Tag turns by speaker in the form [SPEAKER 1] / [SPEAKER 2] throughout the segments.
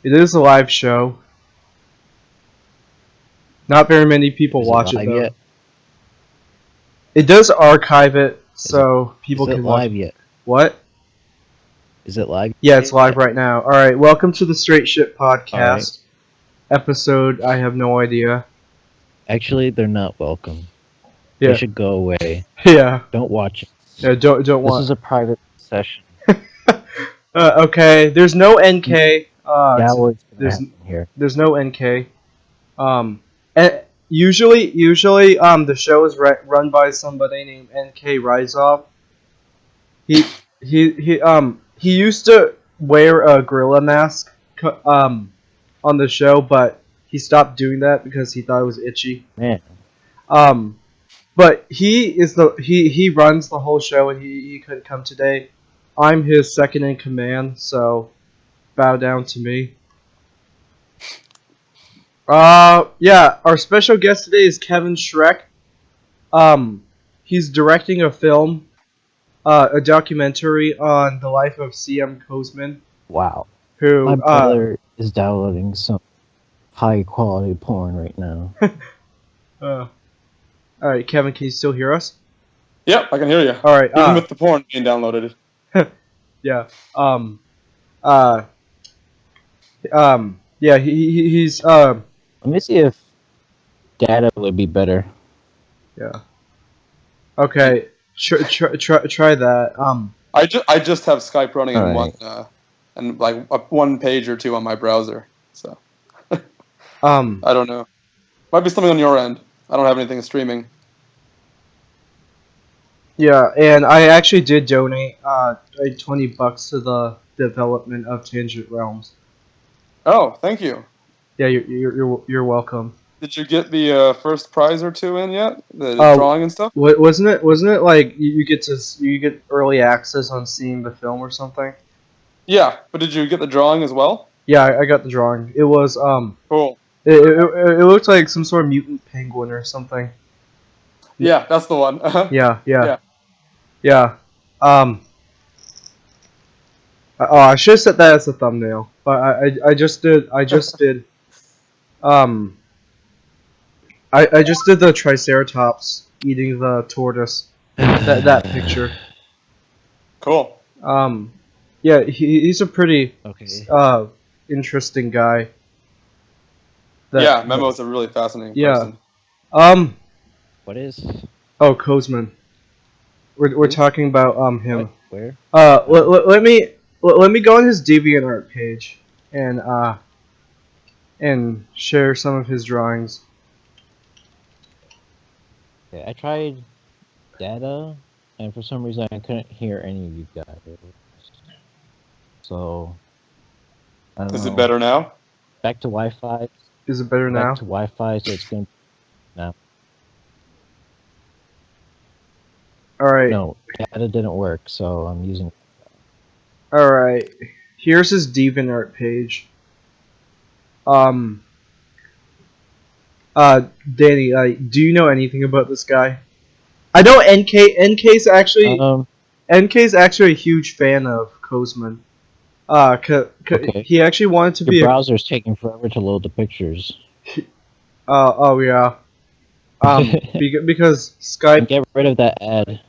[SPEAKER 1] It is a live show. Not very many people
[SPEAKER 2] Is it
[SPEAKER 1] watch it
[SPEAKER 2] live
[SPEAKER 1] though.
[SPEAKER 2] yet?
[SPEAKER 1] It does archive it so people
[SPEAKER 2] Is it
[SPEAKER 1] can watch.
[SPEAKER 2] live yet?
[SPEAKER 1] What?
[SPEAKER 2] Is it live?
[SPEAKER 1] Yeah, it's live
[SPEAKER 2] yet?
[SPEAKER 1] right now. All right, welcome to the Straight Shit Podcast
[SPEAKER 2] Alright.
[SPEAKER 1] episode. I have no idea.
[SPEAKER 2] Actually, they're not welcome.
[SPEAKER 1] Yeah,
[SPEAKER 2] They should go away.
[SPEAKER 1] yeah,
[SPEAKER 2] Don't watch it.
[SPEAKER 1] yeah. Don't
[SPEAKER 2] This
[SPEAKER 1] want.
[SPEAKER 2] is a private session.
[SPEAKER 1] Okay, there's no NK.
[SPEAKER 2] Yeah, what's gonna
[SPEAKER 1] There's
[SPEAKER 2] happen here?
[SPEAKER 1] there's no NK. And usually, the show is run by somebody named NK Rizov. He he used to wear a gorilla mask on the show, but he stopped doing that because he thought it was itchy.
[SPEAKER 2] Man,
[SPEAKER 1] Um, but he runs the whole show, and he couldn't come today. I'm his second in command, so bow down to me. Yeah, our special guest today is Kevin Schreck. He's directing a film, a documentary on the life of C.M. Kozman,
[SPEAKER 2] wow.
[SPEAKER 1] who,
[SPEAKER 2] My brother is downloading some high quality porn right now.
[SPEAKER 1] Alright, Kevin, can you still hear us?
[SPEAKER 3] Yep, I can hear you.
[SPEAKER 1] Alright,
[SPEAKER 3] Even with the porn being downloaded.
[SPEAKER 1] yeah, yeah, he's,
[SPEAKER 2] Let me see if data would be better.
[SPEAKER 1] yeah. Okay, try that,
[SPEAKER 3] I just have Skype running in
[SPEAKER 2] Alright.
[SPEAKER 3] one page or two on my browser. So
[SPEAKER 1] yeah,
[SPEAKER 3] I don't know. Might be something on your end. I don't have anything streaming.
[SPEAKER 1] and I actually did donate, like $20 to the development of Tangent Realms.
[SPEAKER 3] Oh, thank you.
[SPEAKER 1] Yeah, you're welcome.
[SPEAKER 3] Did you get the first prize or two in yet? The
[SPEAKER 1] Oh,
[SPEAKER 3] drawing and stuff?
[SPEAKER 1] Wasn't it like you get early access on seeing the film or something?
[SPEAKER 3] Yeah, but did you get the drawing as well?
[SPEAKER 1] Yeah, I got the drawing. It was
[SPEAKER 3] Cool.
[SPEAKER 1] it looked like some sort of mutant penguin or something.
[SPEAKER 3] Yeah, that's the one.
[SPEAKER 1] Yeah.
[SPEAKER 3] Yeah.
[SPEAKER 1] Oh, I should have set that as a thumbnail, but I just did I just did the Triceratops eating the tortoise. That picture.
[SPEAKER 3] Cool.
[SPEAKER 1] Yeah, he's a pretty
[SPEAKER 2] Okay.
[SPEAKER 1] interesting guy.
[SPEAKER 3] Yeah, Memo's a really fascinating person.
[SPEAKER 2] What is?
[SPEAKER 1] Oh, Kozman. We're talking about him.
[SPEAKER 2] What? Where?
[SPEAKER 1] Let me go on his DeviantArt page and share some of his drawings.
[SPEAKER 2] Okay, I tried data, and for some reason I couldn't hear any of you guys. So I don't
[SPEAKER 3] Is
[SPEAKER 2] know.
[SPEAKER 3] it better now?
[SPEAKER 2] Back to Wi-Fi.
[SPEAKER 1] Is it better now?
[SPEAKER 2] Back to Wi-Fi, so it's gonna. No.
[SPEAKER 1] All right.
[SPEAKER 2] No, data didn't work, so I'm using.
[SPEAKER 1] All right. Here's his DeviantArt page. Danny, do you know anything about this guy? I know NK's actually a huge fan of Kozman.
[SPEAKER 2] Okay.
[SPEAKER 1] He actually wanted to
[SPEAKER 2] Your
[SPEAKER 1] be
[SPEAKER 2] browser's taking forever to load the pictures.
[SPEAKER 1] oh yeah. Because Skype
[SPEAKER 2] Get rid of that ad.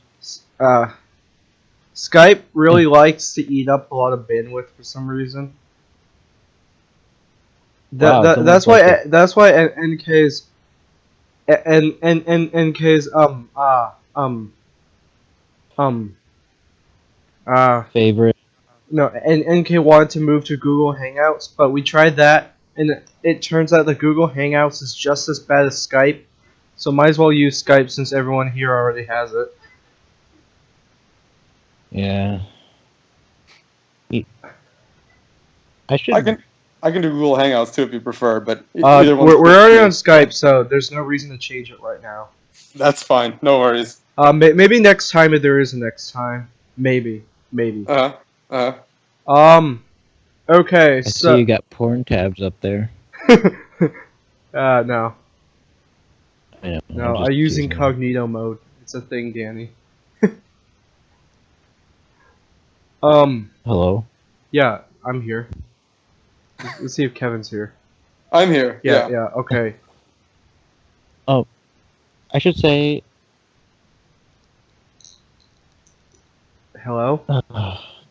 [SPEAKER 1] Skype really likes to eat up a lot of bandwidth for some reason.
[SPEAKER 2] Wow, it's
[SPEAKER 1] That's
[SPEAKER 2] almost
[SPEAKER 1] why
[SPEAKER 2] like
[SPEAKER 1] that's why NK's NK's
[SPEAKER 2] favorite.
[SPEAKER 1] no, and NK wanted to move to Google Hangouts, but we tried that, and it turns out that Google Hangouts is just as bad as Skype, so might as well use Skype since everyone here already has it.
[SPEAKER 2] Yeah. I should.
[SPEAKER 3] I can do Google Hangouts too if you prefer, but
[SPEAKER 1] We're already on Skype, so there's no reason to change it right now.
[SPEAKER 3] That's fine. No worries.
[SPEAKER 1] Maybe next time if there is a next time. Maybe.
[SPEAKER 3] Okay,
[SPEAKER 2] I
[SPEAKER 1] so
[SPEAKER 2] see you got porn tabs up there.
[SPEAKER 1] no.
[SPEAKER 2] I know.
[SPEAKER 1] No, I use incognito mode. It's a thing, Danny.
[SPEAKER 2] Hello.
[SPEAKER 1] Yeah, I'm here. Let's see if Kevin's here.
[SPEAKER 3] I'm here.
[SPEAKER 1] Yeah,
[SPEAKER 3] Yeah.
[SPEAKER 1] yeah, okay.
[SPEAKER 2] Oh, I should say.
[SPEAKER 1] Hello?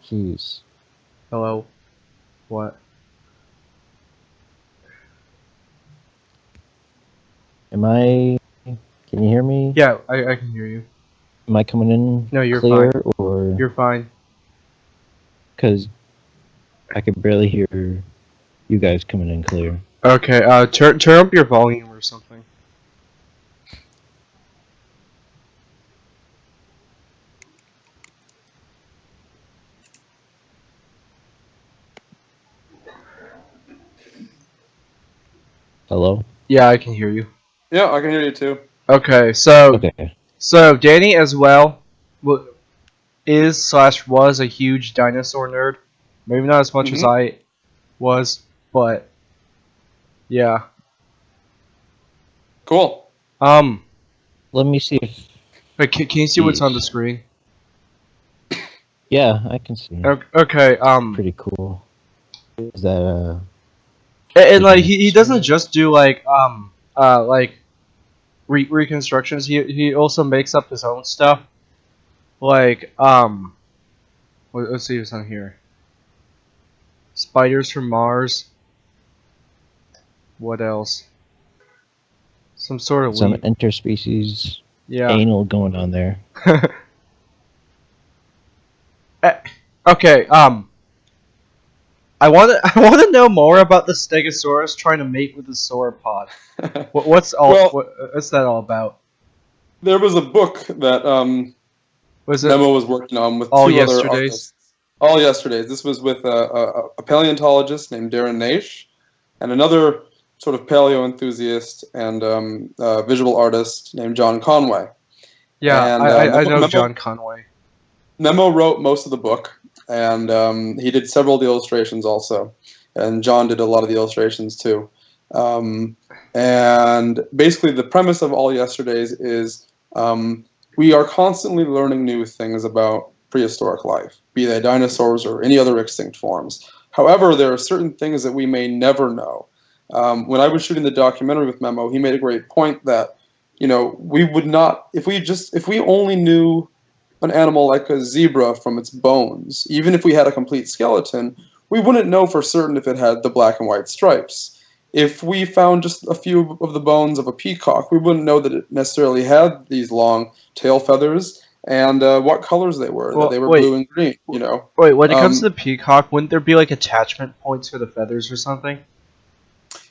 [SPEAKER 2] Jeez.
[SPEAKER 1] Hello? What?
[SPEAKER 2] Am I? Can you hear me?
[SPEAKER 1] Yeah, I can hear you.
[SPEAKER 2] Am I coming in
[SPEAKER 1] No, you're
[SPEAKER 2] clear
[SPEAKER 1] fine.
[SPEAKER 2] or?
[SPEAKER 1] You're fine.
[SPEAKER 2] Because I could barely hear you guys coming in clear.
[SPEAKER 1] Okay, turn up your volume or something.
[SPEAKER 2] Hello?
[SPEAKER 1] Yeah, I can hear you.
[SPEAKER 3] Yeah, I can hear you too.
[SPEAKER 1] Okay, so
[SPEAKER 2] Okay.
[SPEAKER 1] Danny as well is/was a huge dinosaur nerd. Maybe not as much as
[SPEAKER 3] Hmm.
[SPEAKER 1] I was, but yeah.
[SPEAKER 3] Cool.
[SPEAKER 2] Let me see if.
[SPEAKER 1] But can you see what's on the
[SPEAKER 2] Jeez.
[SPEAKER 1] screen?
[SPEAKER 2] Yeah, I can see.
[SPEAKER 1] Okay,
[SPEAKER 2] Pretty cool. Is that
[SPEAKER 1] and like
[SPEAKER 2] taking
[SPEAKER 1] he
[SPEAKER 2] a
[SPEAKER 1] doesn't
[SPEAKER 2] screen?
[SPEAKER 1] just do like reconstructions. He also makes up his own stuff. Like let's see what's on here. Spiders from Mars. What else? Some sort of
[SPEAKER 2] Some
[SPEAKER 1] leaf.
[SPEAKER 2] interspecies
[SPEAKER 1] Yeah.
[SPEAKER 2] anal going on there.
[SPEAKER 1] Okay. I want to know more about the Stegosaurus trying to mate with the sauropod.
[SPEAKER 3] Well,
[SPEAKER 1] What's that all about?
[SPEAKER 3] there was a book that
[SPEAKER 1] Was it
[SPEAKER 3] Memo was working on with
[SPEAKER 1] all
[SPEAKER 3] two other
[SPEAKER 1] yesterdays?
[SPEAKER 3] artists. All yesterdays. This was with a paleontologist named Darren Naish and another sort of paleo enthusiast and visual artist named John Conway.
[SPEAKER 1] Yeah,
[SPEAKER 3] And
[SPEAKER 1] I know John Conway.
[SPEAKER 3] Memo wrote most of the book, and he did several of the illustrations also. And John did a lot of the illustrations too. And basically, the premise of All Yesterdays is we are constantly learning new things about prehistoric life, be they dinosaurs or any other extinct forms. However, there are certain things that we may never know. When I was shooting the documentary with Memo, he made a great point that we would not if we only knew an animal like a zebra from its bones, even if we had a complete skeleton, we wouldn't know for certain if it had the black and white stripes. If we found just a few of the bones of a peacock, we wouldn't know that it necessarily had these long tail feathers and what colors they were, that they
[SPEAKER 1] Well,
[SPEAKER 3] were blue and green.
[SPEAKER 1] wait. When it comes to
[SPEAKER 3] Um,
[SPEAKER 1] the peacock, wouldn't there be like attachment points for the feathers or something?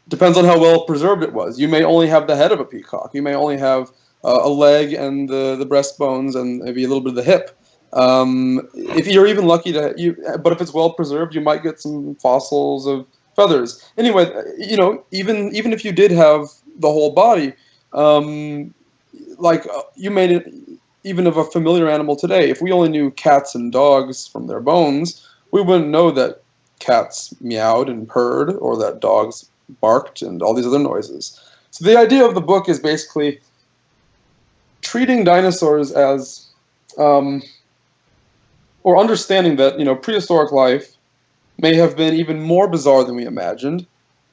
[SPEAKER 3] Depends on how well preserved it was. You may only have the head of a peacock. You may only have a leg and the breastbones and maybe a little bit of the hip. If you're even lucky but if it's well preserved, you might get some fossils of feathers. Anyway, even if you did have the whole body, you made it even of a familiar animal today. If we only knew cats and dogs from their bones, we wouldn't know that cats meowed and purred or that dogs barked and all these other noises. So the idea of the book is basically treating dinosaurs as, or understanding that prehistoric life may have been even more bizarre than we imagined,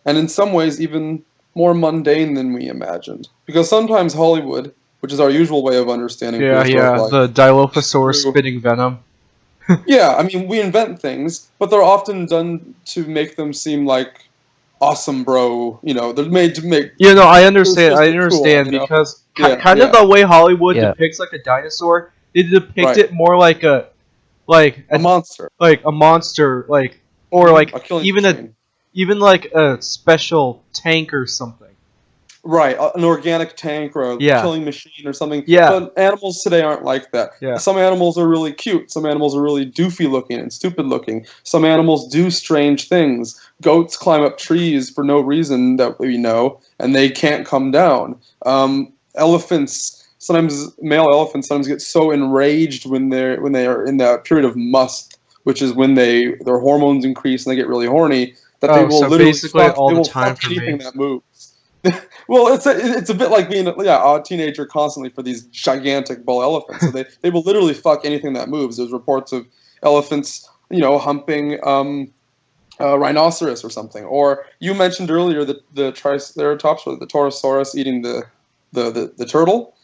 [SPEAKER 3] and in some ways even more mundane than we imagined. Because sometimes Hollywood, which is our usual way of understanding
[SPEAKER 1] Yeah,
[SPEAKER 3] prehistoric
[SPEAKER 1] yeah.
[SPEAKER 3] life,
[SPEAKER 1] The Dilophosaurus
[SPEAKER 3] through
[SPEAKER 1] spitting venom.
[SPEAKER 3] yeah, I mean we invent things, but they're often done to make them seem like awesome, bro. They're made to make
[SPEAKER 1] You know, I
[SPEAKER 3] they're
[SPEAKER 1] understand.
[SPEAKER 3] supposed
[SPEAKER 1] I
[SPEAKER 3] to be cool.
[SPEAKER 1] understand because
[SPEAKER 3] Yeah,
[SPEAKER 1] kind of
[SPEAKER 3] yeah,
[SPEAKER 1] the way Hollywood
[SPEAKER 2] Yeah.
[SPEAKER 1] depicts like a dinosaur, they depict
[SPEAKER 3] right.
[SPEAKER 1] it more like
[SPEAKER 3] A monster,
[SPEAKER 1] a monster, or
[SPEAKER 3] a killing
[SPEAKER 1] even
[SPEAKER 3] machine.
[SPEAKER 1] even like a special tank or something.
[SPEAKER 3] Right, an organic tank or a
[SPEAKER 1] Yeah,
[SPEAKER 3] killing machine or something.
[SPEAKER 1] yeah,
[SPEAKER 3] But animals today aren't like that.
[SPEAKER 1] yeah.
[SPEAKER 3] Some animals are really cute. Some animals are really doofy looking and stupid looking. Some animals do strange things. Goats climb up trees for no reason that we know, and they can't come down. Elephants, sometimes male elephants, sometimes get so enraged when they are in that period of must, which is when their hormones increase and they get really horny, that they
[SPEAKER 1] Oh,
[SPEAKER 3] will
[SPEAKER 1] so
[SPEAKER 3] literally
[SPEAKER 1] basically
[SPEAKER 3] fuck.
[SPEAKER 1] all
[SPEAKER 3] They
[SPEAKER 1] the
[SPEAKER 3] will
[SPEAKER 1] time
[SPEAKER 3] fuck
[SPEAKER 1] for
[SPEAKER 3] anything
[SPEAKER 1] me.
[SPEAKER 3] that moves. Well, it's a bit like being a teenager constantly for these gigantic bull elephants. So they will literally fuck anything that moves. There's reports of elephants, humping rhinoceros or something. Or you mentioned earlier the Triceratops or the Torosaurus eating the turtle.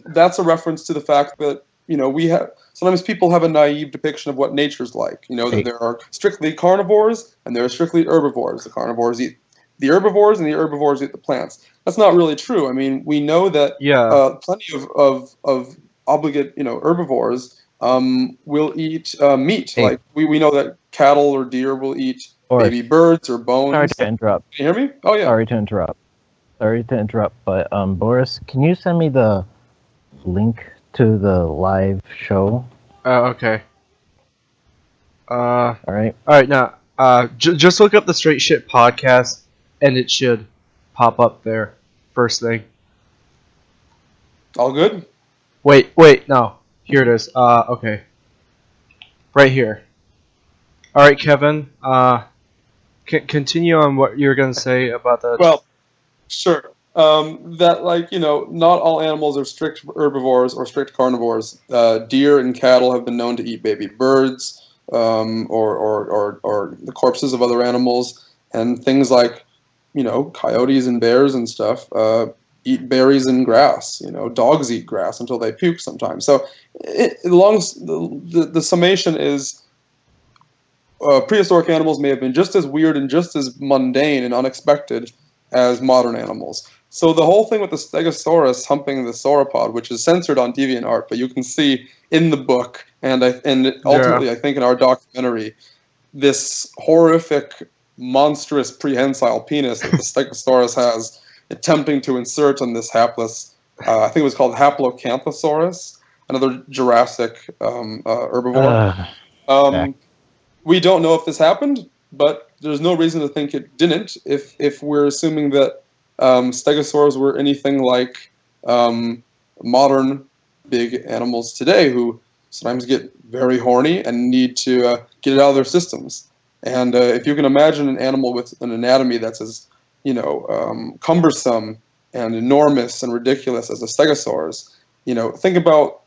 [SPEAKER 3] That's a reference to the fact that we have sometimes people have a naive depiction of what nature's like. That
[SPEAKER 2] Hey,
[SPEAKER 3] there are strictly carnivores and there are strictly herbivores. The carnivores eat the herbivores and the herbivores eat the plants. That's not really true. I mean, we know that
[SPEAKER 1] Yeah.
[SPEAKER 3] plenty of obligate herbivores will eat meat.
[SPEAKER 2] hey,
[SPEAKER 3] Like we know that cattle or deer will eat
[SPEAKER 2] Boris.
[SPEAKER 3] baby birds or
[SPEAKER 2] Sorry
[SPEAKER 3] bones.
[SPEAKER 2] to interrupt.
[SPEAKER 3] Can you hear me? Oh yeah.
[SPEAKER 2] Sorry to interrupt. Sorry to interrupt, but Boris, can you send me the link to the live show?
[SPEAKER 1] Okay.
[SPEAKER 2] All right.
[SPEAKER 1] All right. Now, just look up the Straight Shit podcast, and it should pop up there first thing.
[SPEAKER 3] All good.
[SPEAKER 1] Wait. No. Here it is. Okay. Right here. All right, Kevin. Continue on what you're gonna say about the.
[SPEAKER 3] Well, sure. That not all animals are strict herbivores or strict carnivores. Deer and cattle have been known to eat baby birds, or the corpses of other animals, and things like coyotes and bears and stuff eat berries and grass. Dogs eat grass until they puke sometimes. So the summation is. Prehistoric animals may have been just as weird and just as mundane and unexpected as modern animals. So the whole thing with the Stegosaurus humping the sauropod, which is censored on DeviantArt, but you can see in the book and ultimately I think in our documentary, this horrific, monstrous prehensile penis that the Stegosaurus has attempting to insert on this hapless, I think it was called Haplocanthosaurus, another Jurassic herbivore. Um, we don't know if this happened, but there's no reason to think it didn't. If we're assuming that stegosaurs were anything like modern big animals today, who sometimes get very horny and need to get it out of their systems. And if you can imagine an animal with an anatomy that's as cumbersome and enormous and ridiculous as a stegosaurus, think about.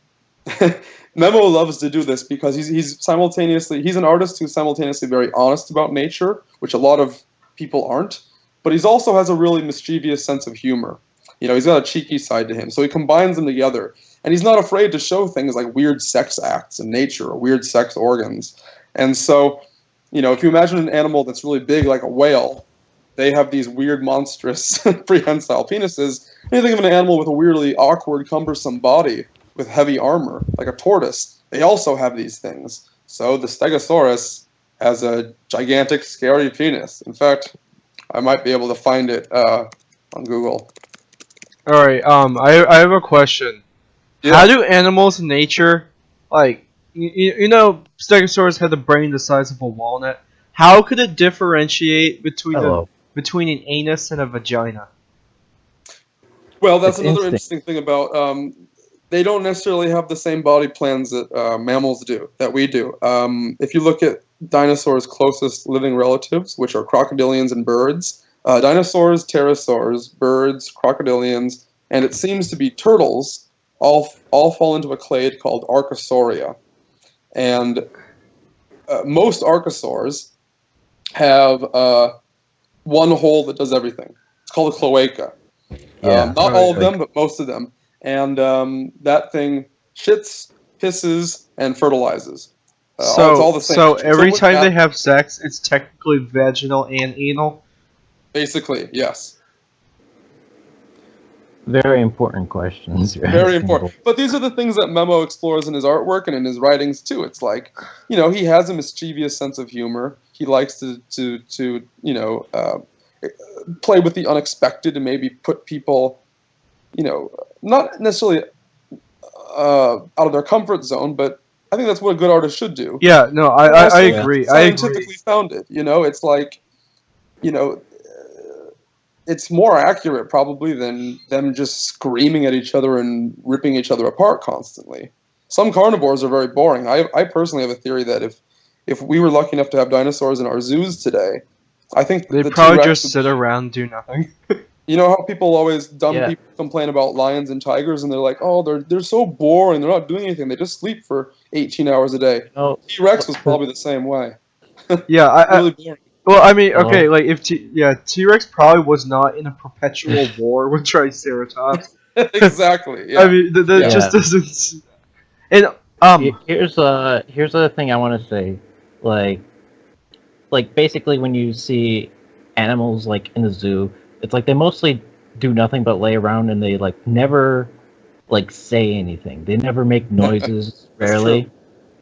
[SPEAKER 3] Memo loves to do this because he's an artist who's simultaneously very honest about nature, which a lot of people aren't, but he also has a really mischievous sense of humor. He's got a cheeky side to him, so he combines them together, and he's not afraid to show things like weird sex acts in nature or weird sex organs. And so, if you imagine an animal that's really big like a whale, they have these weird, monstrous, prehensile penises. And you think of an animal with a weirdly awkward, cumbersome body with heavy armor, like a tortoise, they also have these things. So the Stegosaurus has a gigantic, scary penis. In fact, I might be able to find it on Google.
[SPEAKER 1] All right. I have a question.
[SPEAKER 3] Yeah.
[SPEAKER 1] How do animals in nature, like Stegosaurus had a brain the size of a walnut. How could it differentiate between an anus and a vagina?
[SPEAKER 3] Well, that's
[SPEAKER 2] It's
[SPEAKER 3] another
[SPEAKER 2] instinct.
[SPEAKER 3] interesting thing about. They don't necessarily have the same body plans that mammals do, that we do. If you look at dinosaurs' closest living relatives, which are crocodilians and birds, dinosaurs, pterosaurs, birds, crocodilians, and it seems to be turtles, all fall into a clade called Archosauria. And most archosaurs have one hole that does everything. It's called a cloaca.
[SPEAKER 2] Yeah.
[SPEAKER 3] Not all of them, but most of them. And that thing shits, pisses, and fertilizes. It's all the same.
[SPEAKER 1] So every
[SPEAKER 3] with
[SPEAKER 1] time
[SPEAKER 3] that,
[SPEAKER 1] they have sex, it's technically vaginal and anal.
[SPEAKER 3] basically, yes.
[SPEAKER 2] Very important questions.
[SPEAKER 3] Very important. But these are the things that Memo explores in his artwork and in his writings too. It's like, he has a mischievous sense of humor. He likes to play with the unexpected and maybe put people, not necessarily out of their comfort zone, but I think that's what a good artist should do.
[SPEAKER 1] Yeah, no, I agree.
[SPEAKER 3] Scientifically founded. It's like, it's more accurate probably than them just screaming at each other and ripping each other apart constantly. Some carnivores are very boring. I personally have a theory that if we were lucky enough to have dinosaurs in our zoos today, I think
[SPEAKER 1] They'd
[SPEAKER 3] the
[SPEAKER 1] probably
[SPEAKER 3] T-Rex
[SPEAKER 1] just sit around and do nothing.
[SPEAKER 3] You know how people always
[SPEAKER 2] Yeah.
[SPEAKER 3] people complain about lions and tigers, and they're like, "Oh, they're so boring. They're not doing anything. They just sleep for 18 hours a day."
[SPEAKER 2] No,
[SPEAKER 3] T-Rex was probably the same way.
[SPEAKER 1] Yeah,
[SPEAKER 3] Really boring.
[SPEAKER 1] well, I mean,
[SPEAKER 2] Hello?
[SPEAKER 1] okay, like if T-Rex probably was not in a perpetual war with Triceratops.
[SPEAKER 3] Exactly.
[SPEAKER 1] I
[SPEAKER 3] Yeah.
[SPEAKER 1] mean, that
[SPEAKER 3] Yeah.
[SPEAKER 1] just
[SPEAKER 2] Yeah.
[SPEAKER 1] doesn't. And
[SPEAKER 2] Here's the thing I want to say, like basically when you see animals like in the zoo, it's like they mostly do nothing but lay around and they like never like say anything. They never make noises,
[SPEAKER 3] That's true.
[SPEAKER 2] rarely.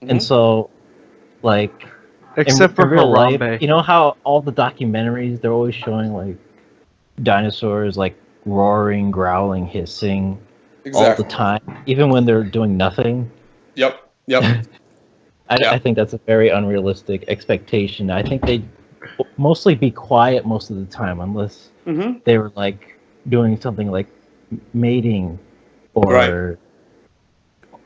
[SPEAKER 2] And
[SPEAKER 3] Hmm.
[SPEAKER 2] so like
[SPEAKER 1] except for
[SPEAKER 2] in real life,
[SPEAKER 1] Harambe.
[SPEAKER 2] you know how all the documentaries they're always showing like dinosaurs like roaring, growling, hissing all the
[SPEAKER 3] Exactly.
[SPEAKER 2] time, even when they're doing nothing.
[SPEAKER 3] Yep. Yep.
[SPEAKER 2] I
[SPEAKER 3] Yeah.
[SPEAKER 2] think that's a very unrealistic expectation. I think they'd mostly be quiet most of the time, unless
[SPEAKER 3] Hmm.
[SPEAKER 2] they were like doing something like mating
[SPEAKER 3] Right.
[SPEAKER 2] or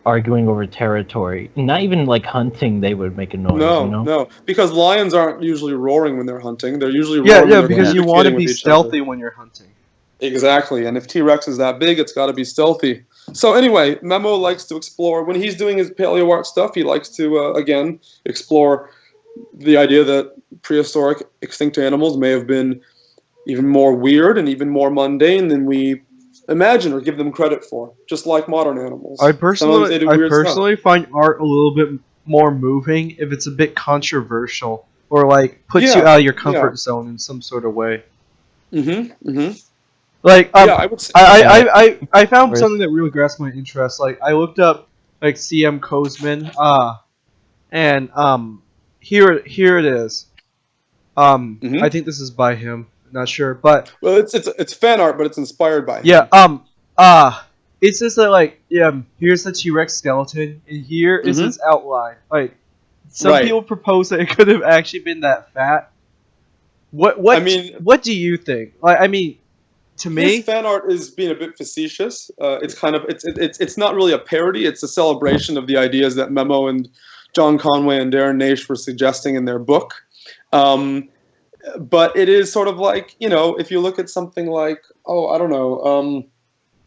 [SPEAKER 2] arguing over territory. Not even like hunting, they would make a noise. You
[SPEAKER 3] No,
[SPEAKER 2] know?
[SPEAKER 3] no, because lions aren't usually roaring when they're hunting. They're usually
[SPEAKER 1] Yeah,
[SPEAKER 3] roaring when
[SPEAKER 1] yeah,
[SPEAKER 3] they're
[SPEAKER 1] because
[SPEAKER 2] Yeah.
[SPEAKER 1] you want to
[SPEAKER 3] communicating
[SPEAKER 1] be
[SPEAKER 3] with each other.
[SPEAKER 1] stealthy when you're hunting.
[SPEAKER 3] Exactly, and if T-Rex is that big, it's got to be stealthy. So anyway, Memo likes to explore when he's doing his paleo art stuff. He likes to again explore the idea that prehistoric extinct animals may have been even more weird and even more mundane than we imagine or give them credit for, just like modern
[SPEAKER 1] I
[SPEAKER 3] animals. Sometimes
[SPEAKER 1] personally,
[SPEAKER 3] they do
[SPEAKER 1] I
[SPEAKER 3] weird stuff.
[SPEAKER 1] personally find art a little bit more moving if it's a bit controversial or like puts you
[SPEAKER 3] Yeah,
[SPEAKER 1] out of your
[SPEAKER 3] yeah.
[SPEAKER 1] comfort zone in some sort of way.
[SPEAKER 3] Mhm, mhm.
[SPEAKER 1] Like
[SPEAKER 3] Yeah, I would say.
[SPEAKER 2] Yeah.
[SPEAKER 1] I found
[SPEAKER 2] Whereas,
[SPEAKER 1] something that really grasped my interest. Like I looked up like C.M. Kozman, and here it is. I
[SPEAKER 3] Mhm.
[SPEAKER 1] think this is by him. Not sure, but
[SPEAKER 3] Well, it's fan art, but it's inspired by
[SPEAKER 1] yeah,
[SPEAKER 3] him.
[SPEAKER 1] it says that like here's the T-Rex skeleton, and here is
[SPEAKER 3] Hmm.
[SPEAKER 1] its outline. Like some
[SPEAKER 3] Right.
[SPEAKER 1] people propose that it could have actually been that fat. What
[SPEAKER 3] I
[SPEAKER 1] what
[SPEAKER 3] mean,
[SPEAKER 1] what do you think? Like I mean, to
[SPEAKER 3] his
[SPEAKER 1] me,
[SPEAKER 3] fan art is being a bit facetious. It's kind of it's not really a parody. It's a celebration of the ideas that Memo and John Conway and Darren Naish were suggesting in their book. Um, but it is sort of like, if you look at something like, oh, I don't know,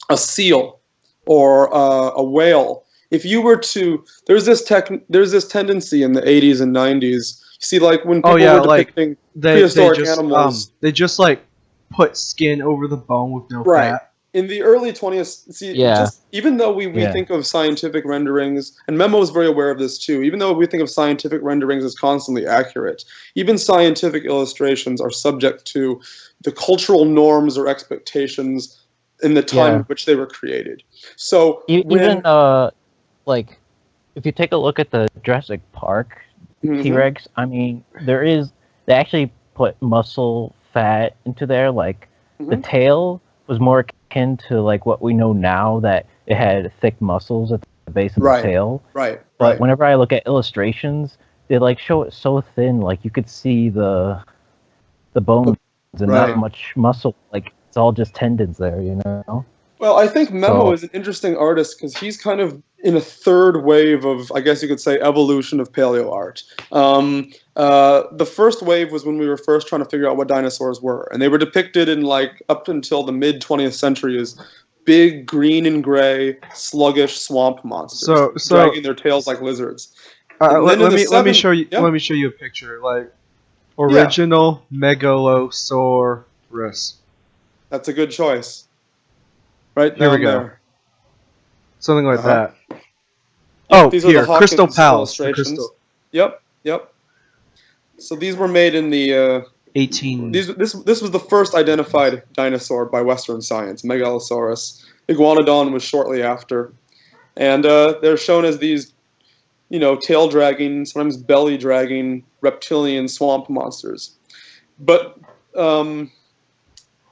[SPEAKER 3] a seal or a whale. If you were to, there's this tendency in the 80s and 90s. You see, like when
[SPEAKER 1] oh
[SPEAKER 3] people
[SPEAKER 1] yeah,
[SPEAKER 3] were
[SPEAKER 1] like
[SPEAKER 3] depicting prehistoric animals.
[SPEAKER 1] they just like put skin over the bone with no
[SPEAKER 3] Right.
[SPEAKER 1] fat.
[SPEAKER 3] In the early 20th, see,
[SPEAKER 2] yeah,
[SPEAKER 3] just even though we
[SPEAKER 2] yeah,
[SPEAKER 3] think of scientific renderings, and Memo is very aware of this too, even though we think of scientific renderings as constantly accurate, even scientific illustrations are subject to the cultural norms or expectations in the time in
[SPEAKER 2] yeah.
[SPEAKER 3] which they were created. So
[SPEAKER 2] Even
[SPEAKER 3] when.
[SPEAKER 2] like if you take a look at the Jurassic Park T
[SPEAKER 3] Mhm.
[SPEAKER 2] Rex, I mean, they actually put muscle fat into there. Like the
[SPEAKER 3] Mhm.
[SPEAKER 2] tail was more akin to like what we know now that it had thick muscles at the base of the
[SPEAKER 3] Right,
[SPEAKER 2] tail.
[SPEAKER 3] right,
[SPEAKER 2] But
[SPEAKER 3] right.
[SPEAKER 2] whenever I look at illustrations, they like show it so thin, like you could see the bones and not
[SPEAKER 3] Right.
[SPEAKER 2] much muscle. Like it's all just tendons there, you know.
[SPEAKER 3] Well, I think Memo
[SPEAKER 2] So
[SPEAKER 3] is an interesting artist because he's kind of in a third wave of, I guess you could say, evolution of paleo art. The first wave was when we were first trying to figure out what dinosaurs were, and they were depicted in like up until the mid 20th century as big green and gray, sluggish swamp monsters
[SPEAKER 1] So
[SPEAKER 3] dragging their tails like lizards. And then in
[SPEAKER 1] let
[SPEAKER 3] the
[SPEAKER 1] me
[SPEAKER 3] seven,
[SPEAKER 1] show you
[SPEAKER 3] yeah,
[SPEAKER 1] a picture like
[SPEAKER 3] yeah,
[SPEAKER 1] original Megalosaurus.
[SPEAKER 3] that's a good choice, right
[SPEAKER 1] Here we
[SPEAKER 3] down
[SPEAKER 1] go,
[SPEAKER 3] there.
[SPEAKER 1] something like
[SPEAKER 3] Uh huh.
[SPEAKER 1] that.
[SPEAKER 3] Yep,
[SPEAKER 1] Oh,
[SPEAKER 3] these are the
[SPEAKER 1] here, Crystal
[SPEAKER 3] Hawkins
[SPEAKER 1] Pals, the
[SPEAKER 3] illustrations.
[SPEAKER 1] Crystal
[SPEAKER 3] Yep, yep. So these were made in the
[SPEAKER 1] 18.
[SPEAKER 3] this was the first identified dinosaur by Western science, Megalosaurus. Iguanodon was shortly after, and they're shown as these tail dragging, sometimes belly dragging reptilian swamp monsters. But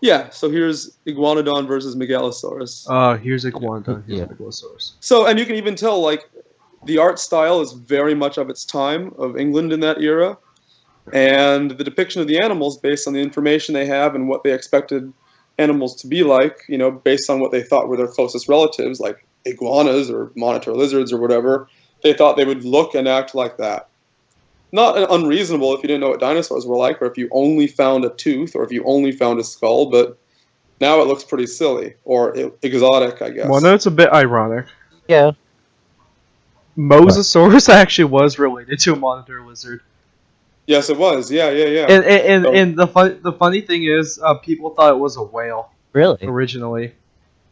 [SPEAKER 3] yeah, so here's Iguanodon versus Megalosaurus.
[SPEAKER 1] Here's Iguanodon, here's
[SPEAKER 2] yeah,
[SPEAKER 1] Megalosaurus.
[SPEAKER 3] So and you can even tell like the art style is very much of its time of England in that era. And the depiction of the animals based on the information they have and what they expected animals to be like, based on what they thought were their closest relatives, like iguanas or monitor lizards or whatever, they thought they would look and act like that. Not unreasonable if you didn't know what dinosaurs were like, or if you only found a tooth, or if you only found a skull, but now it looks pretty silly, or exotic, I
[SPEAKER 1] Well, no,
[SPEAKER 3] guess.
[SPEAKER 1] it's a bit ironic.
[SPEAKER 2] yeah. What?
[SPEAKER 1] Mosasaurus actually was related to a monitor lizard.
[SPEAKER 3] Yes, it was. Yeah, yeah, yeah. So
[SPEAKER 1] And the funny thing is, people thought it was a whale
[SPEAKER 2] Really?
[SPEAKER 1] originally.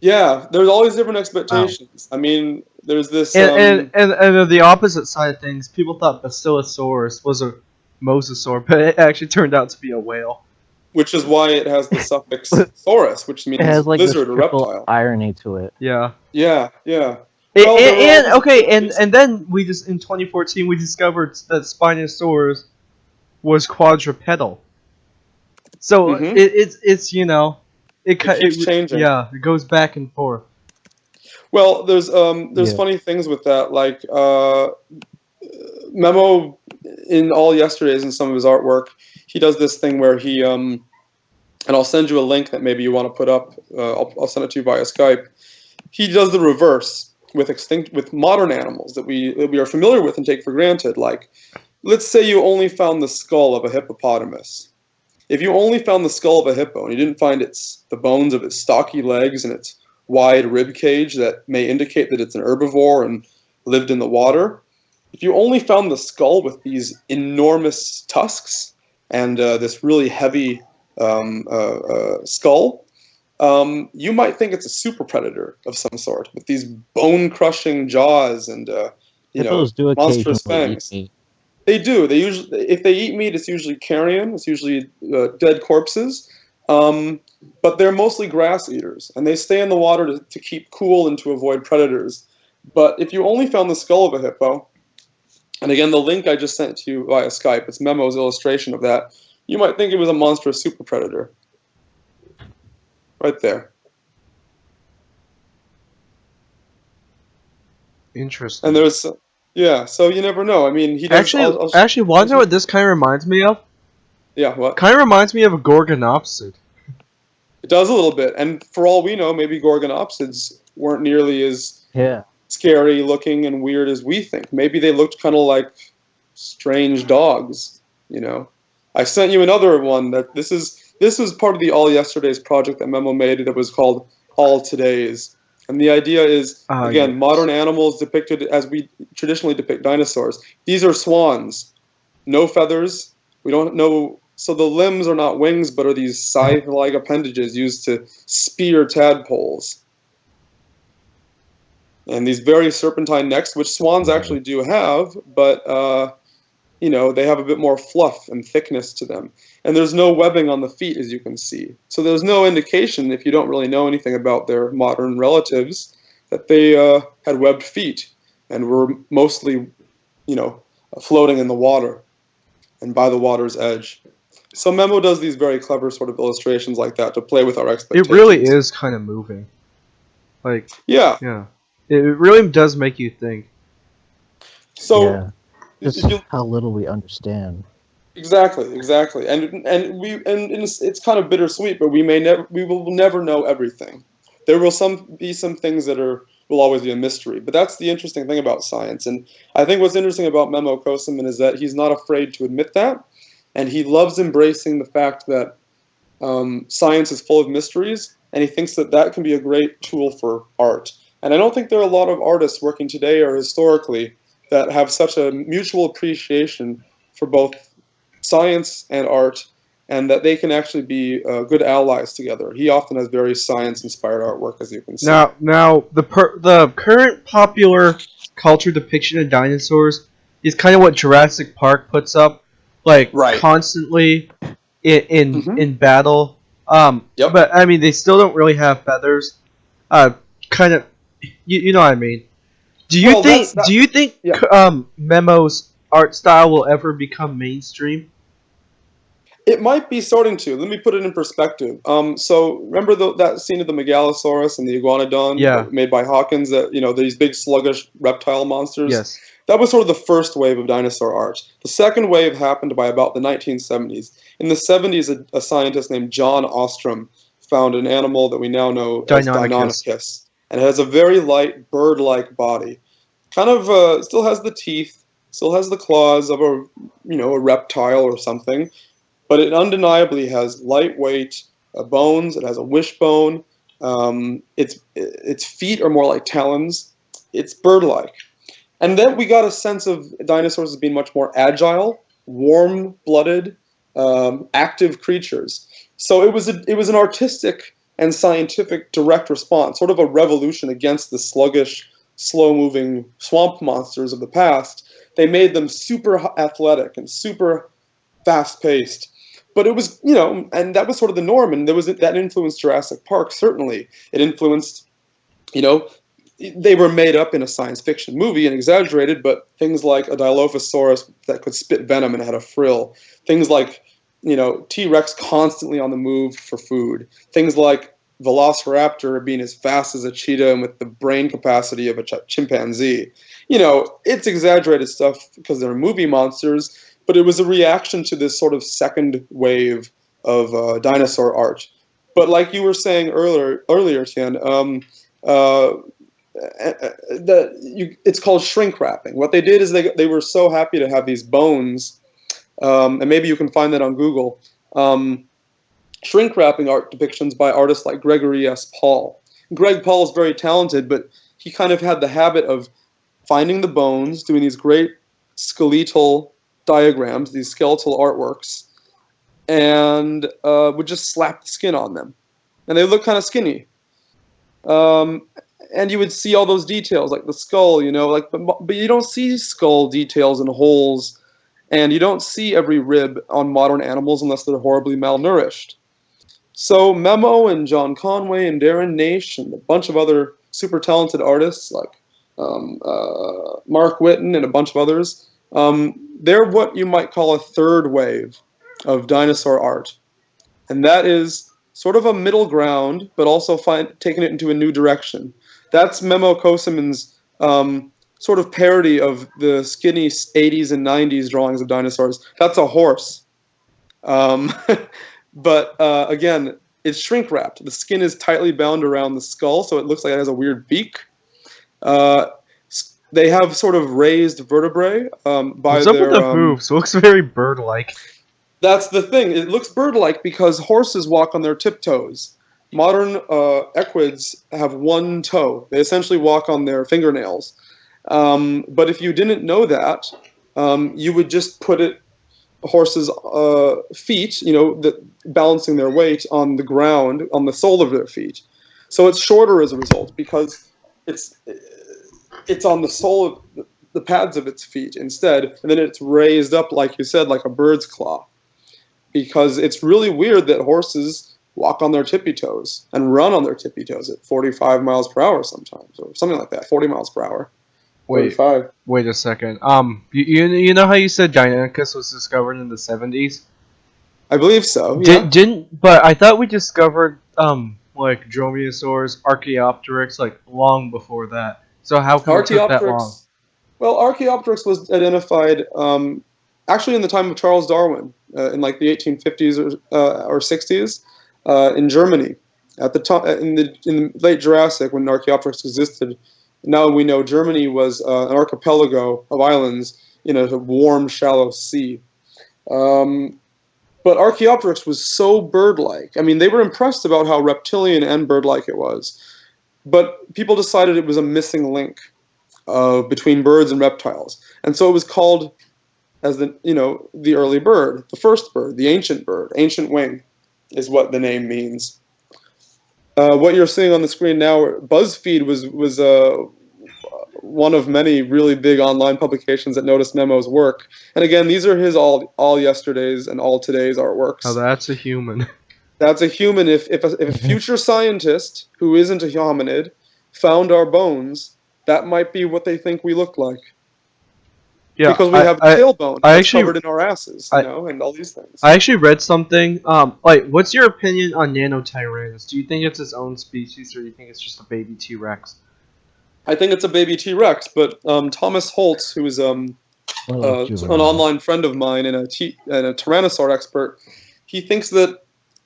[SPEAKER 3] yeah, there's always different
[SPEAKER 2] Wow.
[SPEAKER 3] expectations. I mean, there's this.
[SPEAKER 1] And on the opposite side of things, people thought Basilosaurus was a mosasaur, but it actually turned out to be a whale.
[SPEAKER 3] Which is why it has the suffix "saurus," which
[SPEAKER 2] It
[SPEAKER 3] means
[SPEAKER 2] has like this
[SPEAKER 3] lizard or
[SPEAKER 2] triple
[SPEAKER 3] reptile.
[SPEAKER 2] irony to it.
[SPEAKER 1] Yeah.
[SPEAKER 3] Yeah, yeah. Well, there were
[SPEAKER 1] And
[SPEAKER 3] always
[SPEAKER 1] okay,
[SPEAKER 3] theories.
[SPEAKER 1] and then we just in 2014 we discovered that Spinosaurus was quadrupedal. So
[SPEAKER 3] Hmm.
[SPEAKER 1] it's
[SPEAKER 3] It keeps changing.
[SPEAKER 1] yeah, it goes back and forth.
[SPEAKER 3] Well, there's
[SPEAKER 2] Yeah.
[SPEAKER 3] funny things with that. Like Memo in all yesterday's and some of his artwork, he does this thing where he and I'll send you a link that maybe you want to put up. I'll send it to you via Skype. He does the reverse with modern animals that we are familiar with and take for granted. Like, let's say you only found the skull of a hippopotamus. If you only found the skull of a hippo and you didn't find the bones of its stocky legs and its wide rib cage that may indicate that it's an herbivore and lived in the water, if you only found the skull with these enormous tusks and this really heavy skull, you might think it's a super predator of some sort with these bone-crushing jaws and
[SPEAKER 2] Hippos do
[SPEAKER 3] monstrous
[SPEAKER 2] occasionally eat
[SPEAKER 3] fangs.
[SPEAKER 2] meat.
[SPEAKER 3] They do. They usually, if they eat meat, it's usually carrion. It's usually dead corpses. But they're mostly grass eaters, and they stay in the water to keep cool and to avoid predators. But if you only found the skull of a hippo, and again, the link I just sent to you via Skype, it's Memo's illustration of that, you might think it was a monstrous super predator. Right there.
[SPEAKER 1] Interesting.
[SPEAKER 3] And there's, yeah, so you never know. I mean, he does.
[SPEAKER 1] Actually, want to know what this kind of reminds me of?
[SPEAKER 3] Yeah, what?
[SPEAKER 1] Kind of reminds me of a Gorgonopsid.
[SPEAKER 3] It does a little bit. And for all we know, maybe Gorgonopsids weren't nearly as
[SPEAKER 2] Yeah.
[SPEAKER 3] scary looking and weird as we think. Maybe they looked kind of like strange dogs, you know. I sent you another one that this was part of the All Yesterday's project that Memo made that was called All Today's. And the idea is, again,
[SPEAKER 1] Yes.
[SPEAKER 3] modern animals depicted as we traditionally depict dinosaurs. These are swans, no feathers. We don't know, so the limbs are not wings, but are these scythe-like appendages used to spear tadpoles. And these very serpentine necks, which swans actually do have, but they have a bit more fluff and thickness to them. And there's no webbing on the feet, as you can see. So there's no indication, if you don't really know anything about their modern relatives, that they had webbed feet and were mostly, floating in the water and by the water's edge. So Memo does these very clever sort of illustrations like that to play with our
[SPEAKER 1] It
[SPEAKER 3] expectations.
[SPEAKER 1] really is kind of moving. Like,
[SPEAKER 3] Yeah.
[SPEAKER 1] yeah. It really does make you think.
[SPEAKER 3] So
[SPEAKER 2] Yeah. Just
[SPEAKER 3] if you
[SPEAKER 2] how little we understand.
[SPEAKER 3] exactly, and it's kind of bittersweet, but we will never know everything. There will be some things that will always be a mystery, but that's the interesting thing about science. And I think what's interesting about Memo Kosoman is that he's not afraid to admit that, and he loves embracing the fact that science is full of mysteries, and he thinks that can be a great tool for art. And I don't think there are a lot of artists working today or historically that have such a mutual appreciation for both science and art, and that they can actually be good allies together. He often has very science-inspired artwork, as you can see.
[SPEAKER 1] Now the current popular culture depiction of dinosaurs is kind of what Jurassic Park puts up, like
[SPEAKER 3] Right.
[SPEAKER 1] constantly in
[SPEAKER 3] Mhm.
[SPEAKER 1] in battle.
[SPEAKER 3] Yep.
[SPEAKER 1] But I mean, they still don't really have feathers. Kind of, you know what I mean. Do you
[SPEAKER 3] Well,
[SPEAKER 1] think
[SPEAKER 3] that's-
[SPEAKER 1] do you think
[SPEAKER 3] yeah.
[SPEAKER 1] Memo's art style will ever become mainstream?
[SPEAKER 3] It might be starting to. Let me put it in perspective. So remember that scene of the Megalosaurus and the Iguanodon
[SPEAKER 1] Yeah.
[SPEAKER 3] made by Hawkins? That these big sluggish reptile monsters.
[SPEAKER 1] Yes.
[SPEAKER 3] That was sort of the first wave of dinosaur art. The second wave happened by about the 1970s. In the 70s, a scientist named John Ostrom found an animal that we now know as
[SPEAKER 1] Deinonychus.
[SPEAKER 3] Deinonychus, and it has a very light bird-like body. Kind of still has the teeth, still has the claws of a reptile or something. But it undeniably has lightweight bones. It has a wishbone. Its feet are more like talons. It's bird-like. And then we got a sense of dinosaurs as being much more agile warm-blooded, active creatures. So it was an artistic and scientific direct response, sort of a revolution against the sluggish, slow-moving swamp monsters of the past. They made them super athletic and super fast-paced. But it was, and that was sort of the norm, and that influenced Jurassic Park, certainly. It influenced, you know, they were made up in a science fiction movie and exaggerated, but things like a Dilophosaurus that could spit venom and had a frill, things like, T-Rex constantly on the move for food, things like Velociraptor being as fast as a cheetah and with the brain capacity of a chimpanzee. It's exaggerated stuff because they're movie monsters, but it was a reaction to this sort of second wave of dinosaur art. But like you were saying earlier, Tian, it's called shrink wrapping. What they did is they were so happy to have these bones, and maybe you can find that on Google, shrink wrapping art depictions by artists like Gregory S. Paul. Greg Paul is very talented, but he kind of had the habit of finding the bones, doing these great skeletal diagrams, these skeletal artworks, and would just slap the skin on them. And they look kind of skinny. And you would see all those details, like the skull, but you don't see skull details and holes, and you don't see every rib on modern animals unless they're horribly malnourished. So Memo and John Conway and Darren Naish and a bunch of other super talented artists like Mark Whitten and a bunch of others, they're what you might call a third wave of dinosaur art. And that is sort of a middle ground, but also taking it into a new direction. That's Memo Koseman's sort of parody of the skinny 80s and 90s drawings of dinosaurs. That's a horse. But again, it's shrink wrapped. The skin is tightly bound around the skull, so it looks like it has a weird beak. They have sort of raised vertebrae by
[SPEAKER 1] What's up with the hooves? It looks very bird-like.
[SPEAKER 3] That's the thing. It looks bird-like because horses walk on their tiptoes. Modern equids have one toe. They essentially walk on their fingernails. But if you didn't know that, you would just put horses' feet, balancing their weight on the ground, on the sole of their feet. So it's shorter as a result because it's on the sole of the pads of its feet instead, and then it's raised up, like you said, like a bird's claw. Because it's really weird that horses walk on their tippy toes and run on their tippy toes at 45 miles per hour sometimes, or something like that, 40 miles per hour.
[SPEAKER 1] Wait a second. You know how you said Deinonychus was discovered in the 70s?
[SPEAKER 3] I believe so. Yeah.
[SPEAKER 1] But I thought we discovered like dromaeosaurs, Archaeopteryx like long before that. So how come it took that long?
[SPEAKER 3] Well, Archaeopteryx was identified actually in the time of Charles Darwin in like the 1850s or 60s in Germany. At the time, in the late Jurassic, when Archaeopteryx existed. Now we know Germany was an archipelago of islands in a warm, shallow sea. But Archaeopteryx was so bird-like. I mean, they were impressed about how reptilian and bird-like it was. But people decided it was a missing link between birds and reptiles. And so it was called as the early bird, the first bird, the ancient bird. Ancient wing is what the name means. What you're seeing on the screen now, BuzzFeed was one of many really big online publications that noticed Memo's work. And again, these are his all yesterday's and all today's artworks.
[SPEAKER 1] Oh, that's a human.
[SPEAKER 3] That's a human. If a future scientist who isn't a hominid found our bones, that might be what they think we look like. Yeah, because we have tailbone covered in our asses, and all these things.
[SPEAKER 1] I actually read something. What's your opinion on Nanotyrannus? Do you think it's its own species, or do you think it's just a baby T-Rex?
[SPEAKER 3] I think it's a baby T-Rex, but Thomas Holtz, who is an online friend of mine and a Tyrannosaur expert, he thinks that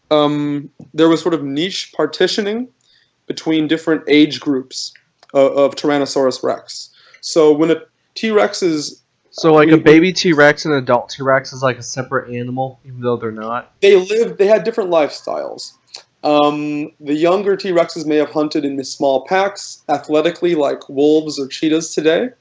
[SPEAKER 3] there was sort of niche partitioning between different age groups of Tyrannosaurus rex. So when a T-Rex is...
[SPEAKER 1] So like a baby T-Rex and an adult T-Rex is like a separate animal, even though they're not?
[SPEAKER 3] They had different lifestyles. The younger T-Rexes may have hunted in small packs, athletically like wolves or cheetahs today.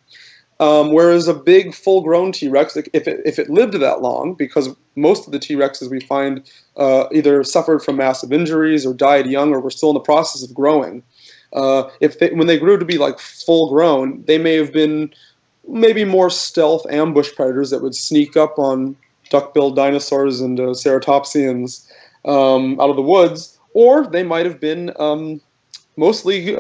[SPEAKER 3] Whereas a big full-grown T-Rex, if it lived that long, because most of the T-Rexes we find either suffered from massive injuries or died young or were still in the process of growing. When they grew to be like full-grown, they may have been maybe more stealth ambush predators that would sneak up on duck-billed dinosaurs and ceratopsians out of the woods, or they might have been mostly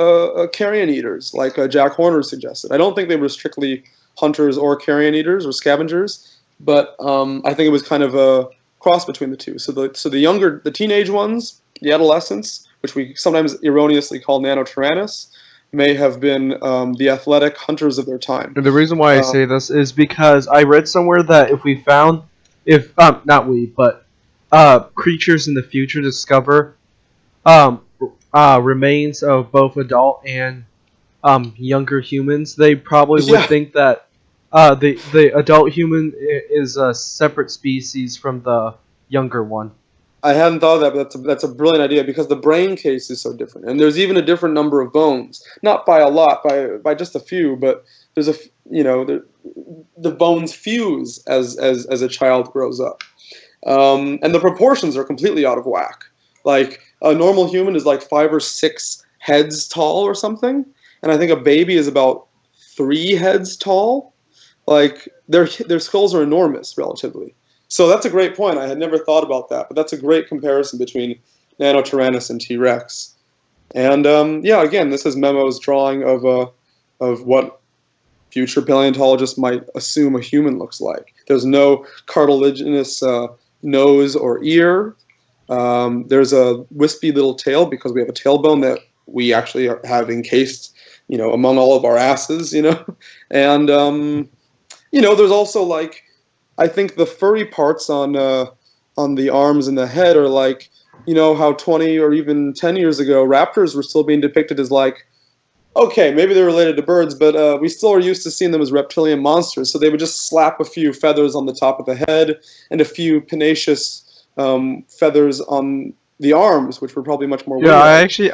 [SPEAKER 3] carrion eaters, like Jack Horner suggested. I don't think they were strictly hunters or carrion eaters or scavengers, but I think it was kind of a cross between the two. So the teenage ones, the adolescents, which we sometimes erroneously call Nanotyrannus, may have been the athletic hunters of their time.
[SPEAKER 1] And the reason why I say this is because I read somewhere that not we, but creatures in the future discover remains of both adult and younger humans, they probably would think that the adult human is a separate species from the younger one.
[SPEAKER 3] I hadn't thought of that, but that's a brilliant idea because the brain case is so different, and there's even a different number of bones, not by a lot, by just a few, but there's the bones fuse as a child grows up, and the proportions are completely out of whack. Like a normal human is like 5 or 6 heads tall or something, and I think a baby is about 3 heads tall. Like their skulls are enormous relatively. So that's a great point. I had never thought about that, but that's a great comparison between Nanotyrannus and T-Rex. And again, this is Memo's drawing of what future paleontologists might assume a human looks like. There's no cartilaginous nose or ear. There's a wispy little tail because we have a tailbone that we actually have encased, among all of our asses, and there's also like, I think the furry parts on the arms and the head are like, how 20 or even 10 years ago raptors were still being depicted as like, okay, maybe they're related to birds, but we still are used to seeing them as reptilian monsters. So they would just slap a few feathers on the top of the head and a few pennaceous feathers on the arms, which were probably much more.
[SPEAKER 1] Yeah, I actually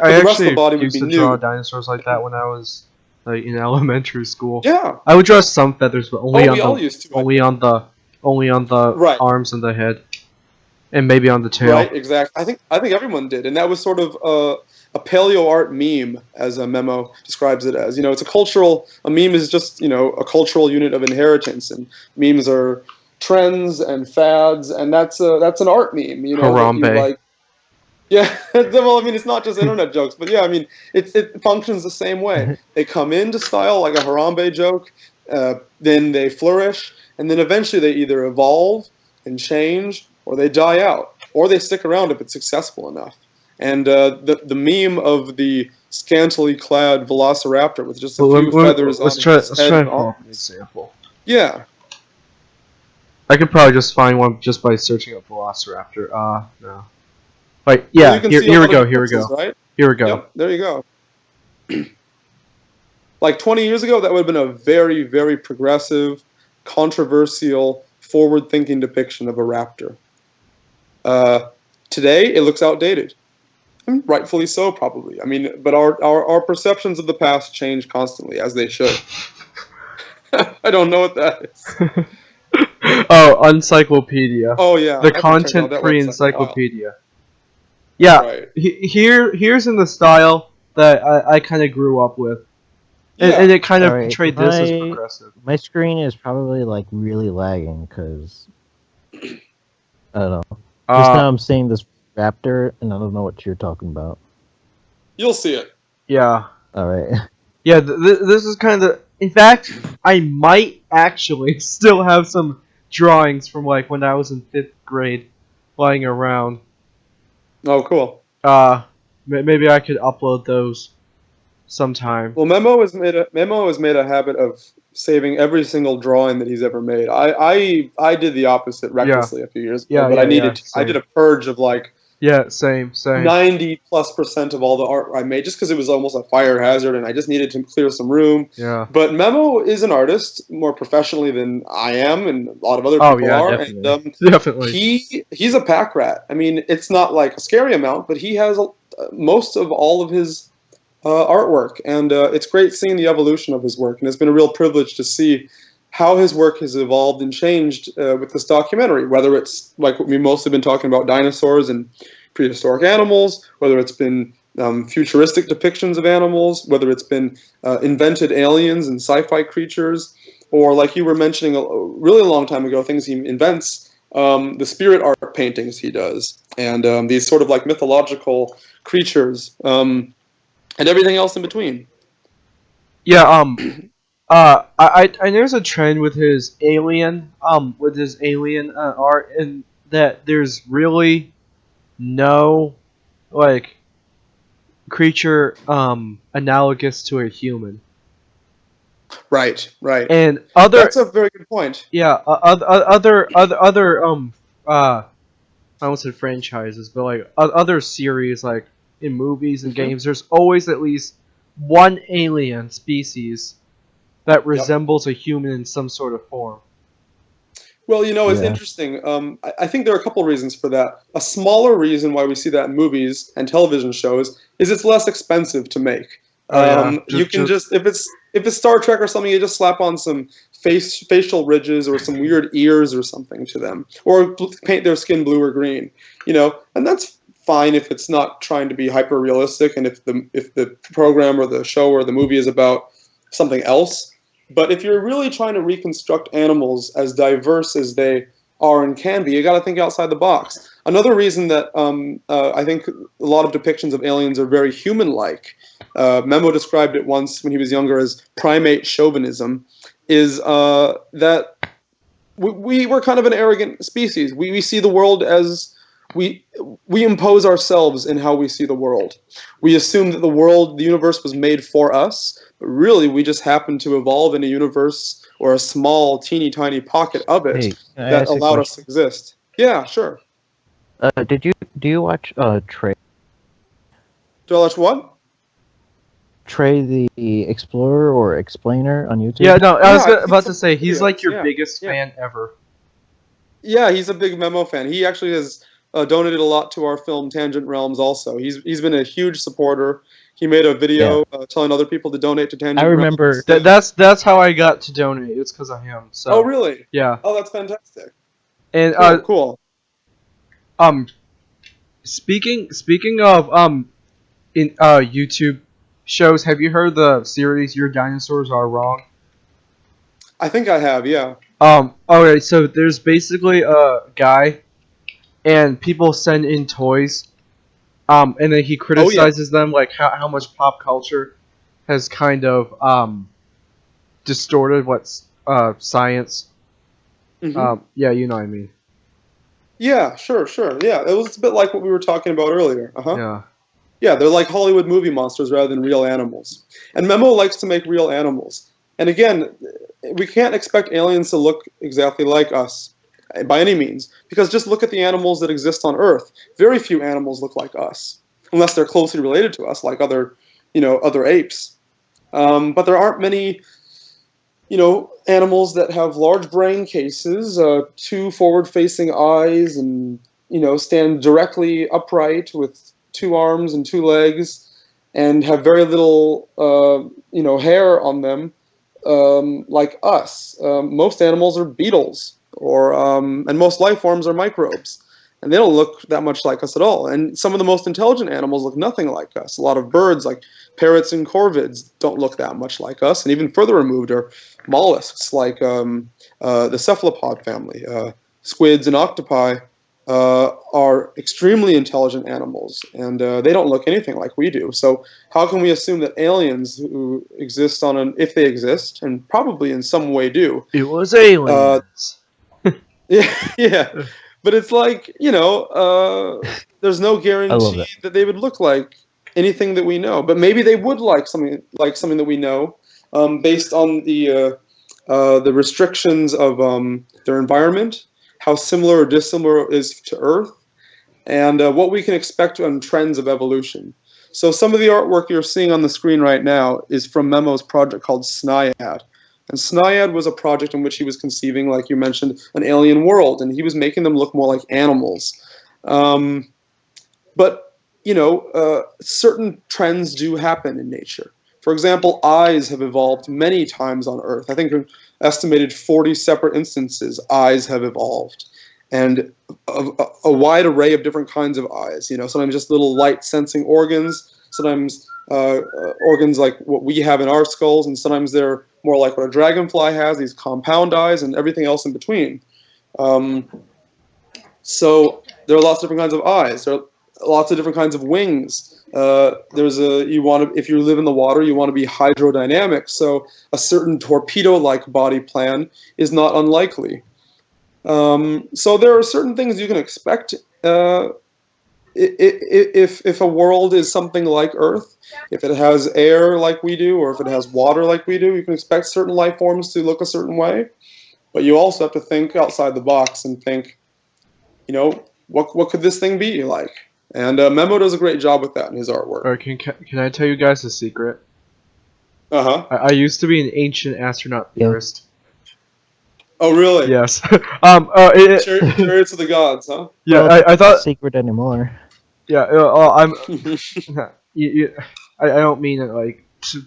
[SPEAKER 1] used to draw dinosaurs like that when I was in elementary school.
[SPEAKER 3] Yeah,
[SPEAKER 1] I would draw some feathers, but only on the
[SPEAKER 3] right.
[SPEAKER 1] arms and the head, and maybe on the tail.
[SPEAKER 3] Right, exactly. I think everyone did, and that was sort of a paleo art meme, as a Memo describes it as. It's a meme is just a cultural unit of inheritance, and memes are trends and fads, and that's an art meme.
[SPEAKER 1] Harambe.
[SPEAKER 3] Yeah, well, I mean, it's not just internet jokes, but yeah, I mean, it functions the same way. They come into style like a Harambe joke, then they flourish, and then eventually they either evolve and change, or they die out, or they stick around if it's successful enough. And the meme of the scantily clad velociraptor with just a few feathers on his head. Let's try and pull up an example. Yeah.
[SPEAKER 1] I could probably just find one just by searching up velociraptor. No. Wait, yeah, here we go.
[SPEAKER 3] Right?
[SPEAKER 1] Here we go.
[SPEAKER 3] Yep, there you go. Like 20 years ago, that would have been a very, very progressive, controversial, forward-thinking depiction of a raptor. Today, it looks outdated. And rightfully so, probably. I mean, but our perceptions of the past change constantly, as they should. I don't know what that is.
[SPEAKER 1] Oh, Encyclopedia.
[SPEAKER 3] Oh, yeah.
[SPEAKER 1] The content-free encyclopedia. Yeah, right. Here's in the style that I kind of grew up with. And it kind of portrayed this as progressive.
[SPEAKER 2] My screen is probably like really lagging because I don't know. Just now I'm seeing this raptor and I don't know what you're talking about.
[SPEAKER 3] You'll see it.
[SPEAKER 1] Yeah.
[SPEAKER 2] All right.
[SPEAKER 1] Yeah, this is kind of. In fact, I might actually still have some drawings from like when I was in 5th grade lying around.
[SPEAKER 3] Oh, cool.
[SPEAKER 1] Maybe I could upload those sometime.
[SPEAKER 3] Well, Memo has made a habit of saving every single drawing that he's ever made. I did the opposite recklessly a few years ago, but I did a purge of like
[SPEAKER 1] same
[SPEAKER 3] 90+% of all the art I made just because it was almost a fire hazard and I just needed to clear some room.
[SPEAKER 1] Yeah.
[SPEAKER 3] But Memo is an artist more professionally than I am and a lot of other people are.
[SPEAKER 1] Definitely.
[SPEAKER 3] And,
[SPEAKER 1] definitely.
[SPEAKER 3] He's a pack rat. I mean, it's not like a scary amount, but he has most of all of his artwork, and it's great seeing the evolution of his work, and it's been a real privilege to see how his work has evolved and changed with this documentary, whether it's like we've mostly been talking about dinosaurs and prehistoric animals, whether it's been futuristic depictions of animals, whether it's been invented aliens and sci-fi creatures, or like you were mentioning a really long time ago, things he invents, the spirit art paintings he does, and these sort of like mythological creatures, and everything else in between.
[SPEAKER 1] Yeah. I There's a trend with his alien art, and that there's really no like creature analogous to a human,
[SPEAKER 3] Right, right.
[SPEAKER 1] and
[SPEAKER 3] That's a very good point.
[SPEAKER 1] other I almost said franchises, but like other series, like in movies and
[SPEAKER 3] Hmm.
[SPEAKER 1] games, there's always at least one alien species that
[SPEAKER 3] Yep.
[SPEAKER 1] resembles a human in some sort of form.
[SPEAKER 3] Well, it's
[SPEAKER 2] Yeah.
[SPEAKER 3] interesting. I think there are a couple of reasons for that. A smaller reason why we see that in movies and television shows is it's less expensive to make.
[SPEAKER 1] Oh yeah,
[SPEAKER 3] You can just if it's Star Trek or something, you just slap on some facial ridges or some weird ears or something to them, or paint their skin blue or green. And that's fine if it's not trying to be hyper realistic, and if the program or the show or the movie is about something else. But if you're really trying to reconstruct animals as diverse as they are and can be, you got to think outside the box. Another reason that I think a lot of depictions of aliens are very human-like, Memo described it once when he was younger as primate chauvinism, is that we're kind of an arrogant species. We see the world as we we impose ourselves in how we see the world. We assume that the universe was made for us, but really we just happen to evolve in a universe or a small, teeny tiny pocket of it
[SPEAKER 2] Hey, can I
[SPEAKER 3] that
[SPEAKER 2] ask you a
[SPEAKER 3] allowed us
[SPEAKER 2] question?
[SPEAKER 3] to exist. Yeah, sure.
[SPEAKER 2] Do you watch Trey
[SPEAKER 3] Delish, what?
[SPEAKER 2] the Explorer or Explainer on
[SPEAKER 1] yeah.
[SPEAKER 2] YouTube?
[SPEAKER 1] No, I
[SPEAKER 3] Yeah,
[SPEAKER 1] was
[SPEAKER 3] I've seen
[SPEAKER 1] about
[SPEAKER 3] some
[SPEAKER 1] to say he's like
[SPEAKER 3] videos.
[SPEAKER 1] your
[SPEAKER 3] Yeah,
[SPEAKER 1] biggest
[SPEAKER 3] yeah,
[SPEAKER 1] fan ever.
[SPEAKER 3] yeah. He's a big Memo fan. He actually has donated a lot to our film Tangent Realms. Also, he's been a huge supporter. He made a
[SPEAKER 2] Yeah,
[SPEAKER 3] video telling other people to donate to
[SPEAKER 2] I
[SPEAKER 3] Tangent
[SPEAKER 2] remember.
[SPEAKER 3] Realms.
[SPEAKER 1] That's how I got to donate. It's because of him.
[SPEAKER 3] Oh,
[SPEAKER 1] So
[SPEAKER 3] really?
[SPEAKER 1] yeah,
[SPEAKER 3] Oh, that's fantastic.
[SPEAKER 1] and
[SPEAKER 3] Cool, cool.
[SPEAKER 1] um speaking of in YouTube shows, have you heard the series Your Dinosaurs Are Wrong?
[SPEAKER 3] I think I have, yeah.
[SPEAKER 1] Okay, so there's basically a guy, and people send in toys, and then he
[SPEAKER 3] Oh, yeah.
[SPEAKER 1] criticizes them, like how much pop culture has kind of distorted what's science.
[SPEAKER 3] Hmm.
[SPEAKER 1] Yeah, you know what I mean.
[SPEAKER 3] Yeah, sure, sure. Yeah, it was a bit like what we were talking about earlier. Uh-huh.
[SPEAKER 1] Yeah.
[SPEAKER 3] Yeah, they're like Hollywood movie monsters rather than real animals. And Memo likes to make real animals. And again, we can't expect aliens to look exactly like us by any means, because just look at the animals that exist on Earth. Very few animals look like us, unless they're closely related to us, like other apes. But there aren't many animals that have large brain cases, two forward-facing eyes, and stand directly upright with two arms and two legs, and have very little, hair on them, like us. Most animals are beetles, and most life forms are microbes, and they don't look that much like us at all. And some of the most intelligent animals look nothing like us. A lot of birds, like parrots and corvids, don't look that much like us. And even further removed are mollusks, like the cephalopod family. Squids and octopi are extremely intelligent animals, and they don't look anything like we do. So how can we assume that aliens who exist if they exist, and probably in some way do,
[SPEAKER 1] It was
[SPEAKER 3] uh,
[SPEAKER 1] aliens.
[SPEAKER 3] yeah, yeah. But it's like, there's no
[SPEAKER 2] I love
[SPEAKER 3] guarantee
[SPEAKER 2] that.
[SPEAKER 3] that they would look like anything that we know. But maybe they would like something that we know, based on the restrictions of their environment, how similar or dissimilar it is to Earth, and what we can expect on trends of evolution. So some of the artwork you're seeing on the screen right now is from Memo's project called Snyad. And Snyad was a project in which he was conceiving, like you mentioned, an alien world, and he was making them look more like animals. But certain trends do happen in nature. For example, eyes have evolved many times on Earth. I think in estimated 40 separate instances, eyes have evolved. And a wide array of different kinds of eyes. Sometimes just little light-sensing organs, sometimes organs like what we have in our skulls, and sometimes they're more like what a dragonfly has, these compound eyes, and everything else in between. So there are lots of different kinds of eyes. There are lots of different kinds of wings. If you live in the water, you want to be hydrodynamic. So a certain torpedo-like body plan is not unlikely. So there are certain things you can expect if a world is something like Earth. If it has air like we do, or if it has water like we do, you can expect certain life forms to look a certain way. But you also have to think outside the box and think, what could this thing be like? And Memo does a great job with that in his artwork.
[SPEAKER 1] Or can I tell you guys a secret?
[SPEAKER 3] Uh-huh.
[SPEAKER 1] I used to be an ancient astronaut theorist.
[SPEAKER 3] Oh, really?
[SPEAKER 1] Yes.
[SPEAKER 3] Chariots of the gods, huh?
[SPEAKER 1] Yeah,
[SPEAKER 2] Well,
[SPEAKER 1] I thought.
[SPEAKER 2] secret anymore.
[SPEAKER 1] Yeah, I'm. I don't mean it like to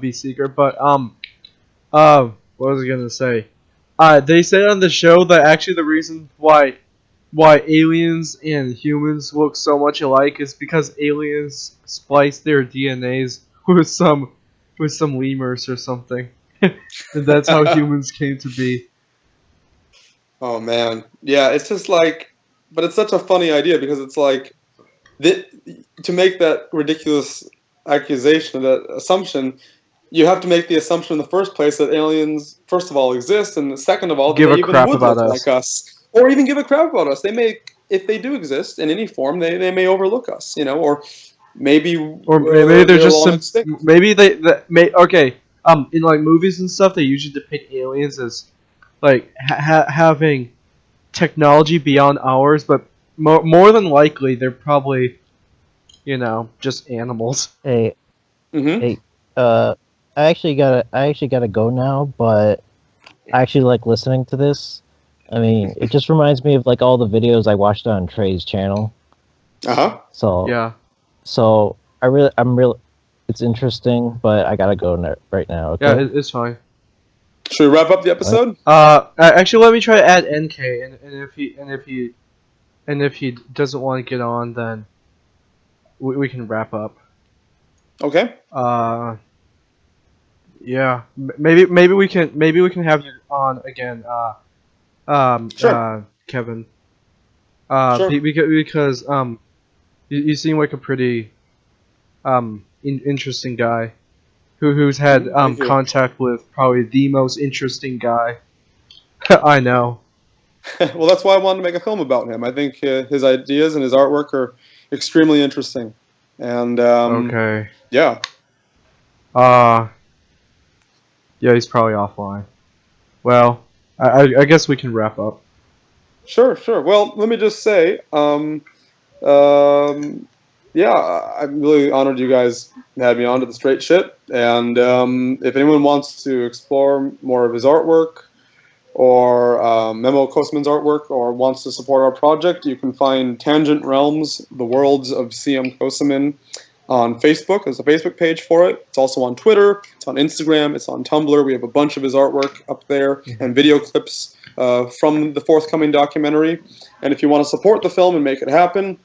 [SPEAKER 1] be secret, but what was I gonna say? They said on the show that actually the reason why aliens and humans look so much alike is because aliens spliced their DNAs with some lemurs or something, and that's how humans came to be.
[SPEAKER 3] Oh, man. Yeah, it's just like, but it's such a funny idea because it's like, to make that ridiculous accusation, that assumption, you have to make the assumption in the first place that aliens, first of all, exist, and second of all,
[SPEAKER 1] Give
[SPEAKER 3] that
[SPEAKER 1] a
[SPEAKER 3] they even
[SPEAKER 1] crap
[SPEAKER 3] would
[SPEAKER 1] about
[SPEAKER 3] look
[SPEAKER 1] us.
[SPEAKER 3] like us, or even give a crap about us. They may, if they do exist in any form, they may overlook us, or maybe
[SPEAKER 1] Maybe they're just
[SPEAKER 3] long extinct.
[SPEAKER 1] maybe okay. In like movies and stuff, they usually depict aliens as like having technology beyond ours, but more than likely they're probably just animals.
[SPEAKER 2] Hey,
[SPEAKER 3] Mm-hmm.
[SPEAKER 2] hey, I actually gotta go now, but I actually like listening to this. I mean, it just reminds me of like all the videos I watched on Trey's channel.
[SPEAKER 3] Uh-huh.
[SPEAKER 2] So,
[SPEAKER 1] Yeah.
[SPEAKER 2] I'm real. It's interesting, but I gotta go right now. Okay.
[SPEAKER 1] Yeah, it's fine.
[SPEAKER 3] Should we wrap up the episode?
[SPEAKER 1] Actually, let me try to add NK, and if he doesn't want to get on, then we can wrap up.
[SPEAKER 3] Okay.
[SPEAKER 1] Yeah, maybe we can have you on again.
[SPEAKER 3] Sure.
[SPEAKER 1] Kevin.
[SPEAKER 3] Sure.
[SPEAKER 1] Because you seem like a pretty interesting guy who's had
[SPEAKER 3] Thank you.
[SPEAKER 1] contact with probably the most interesting guy I know.
[SPEAKER 3] Well, that's why I wanted to make a film about him. I think his ideas and his artwork are extremely interesting. And
[SPEAKER 1] Okay.
[SPEAKER 3] yeah.
[SPEAKER 1] Yeah, he's probably offline. Well, I guess we can wrap up.
[SPEAKER 3] Sure. Well, let me just say, yeah, I'm really honored you guys had me on to the Straight Shit. And if anyone wants to explore more of his artwork, or Memo Kosman's artwork, or wants to support our project, you can find Tangent Realms, The Worlds of C.M. Kosaman on Facebook. There's a Facebook page for it. It's also on Twitter. It's on Instagram. It's on Tumblr. We have a bunch of his artwork up there and video clips from the forthcoming documentary. And if you want to support the film and make it happen,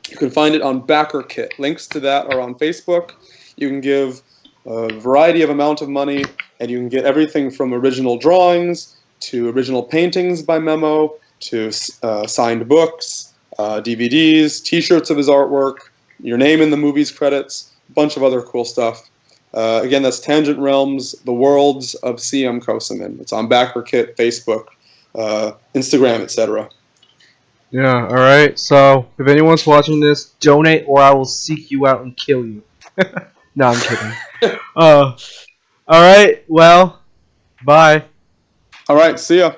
[SPEAKER 3] you can find it on BackerKit. Links to that are on Facebook. You can give a variety of amount of money, and you can get everything from original drawings to original paintings by Memo, to signed books, DVDs, T-shirts of his artwork, your name in the movie's credits, a bunch of other cool stuff. Again, that's Tangent Realms, The Worlds of C.M. Kosaman. It's on BackerKit, Facebook, Instagram, etc.
[SPEAKER 1] Yeah. All right. So if anyone's watching this, donate, or I will seek you out and kill you. No, I'm kidding. All right. Well, bye.
[SPEAKER 3] All right, see ya.